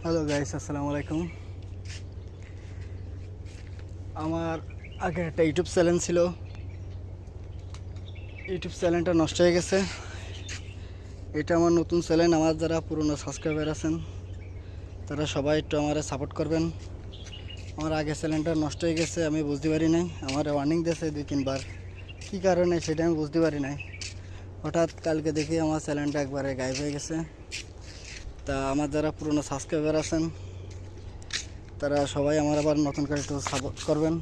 Hello guys, আসসালামু আলাইকুম। আমার আগে একটা ইউটিউব চ্যানেল ছিল। ইউটিউব চ্যানেলটা নষ্ট হয়ে গেছে। এটা আমার নতুন চ্যানেল। আমার যারা পুরনো সাবস্ক্রাইবার আছেন তারা সবাই একটু আমার সাপোর্ট করবেন। আমার আগে চ্যানেলটা নষ্ট হয়ে গেছে, আমি বুঝতে পারি নাই। আমার ওয়ার্নিং দিয়েছে 2-3 বার, কী কারণে সেটা আমি বুঝতে পারি নাই। হঠাৎ কালকে দেখি আমার চ্যানেলটা একবারে গায়েব হয়ে গেছে। তা আমার যারা পুরনো সাবস্ক্রাইবার আছেন তারা সবাই আমার আবার নতুন করে একটু সাপোর্ট করবেন।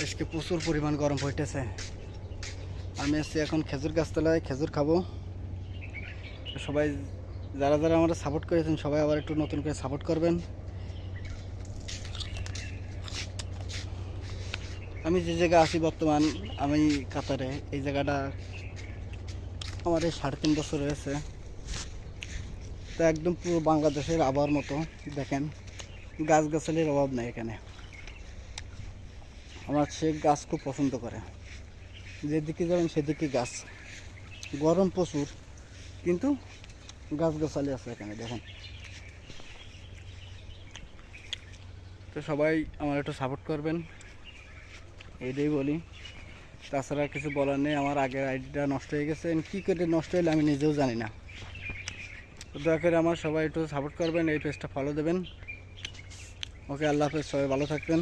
আজকে প্রচুর পরিমাণ গরম পড়তেছে। আমি আছি এখন খেজুর গাছতলায়, খেজুর খাবো। সবাই যারা যারা আমরা সাপোর্ট করেছেন সবাই আবার একটু নতুন করে সাপোর্ট করবেন। আমি যে জায়গায় আছি বর্তমান, আমি কাতারে। এই জায়গাটা আমার এই 3.5 বছর হয়েছে। তা একদম পুরো বাংলাদেশের আবহাওয়ার মতো। দেখেন, গাছগাছালির অভাব নেই এখানে। আমার সে গাছ খুব পছন্দ করে, যেদিকে যাবেন সেদিকে গাছ। গরম প্রচুর, কিন্তু গাছগাছালি আছে এখানে দেখেন। তো সবাই আমার একটু সাপোর্ট করবেন, এইটাই বলি। তাছাড়া কিছু বলার নেই। আমার আগের আইডিটা নষ্ট হয়ে গেছে, কী করে নষ্ট হলে আমি নিজেও জানি না। তো দয়া করে আমার সবাই একটু সাপোর্ট করবেন, এই পেজটা ফলো দেবেন। ওকে, আল্লাহ হাফেজ, সবাই ভালো থাকবেন।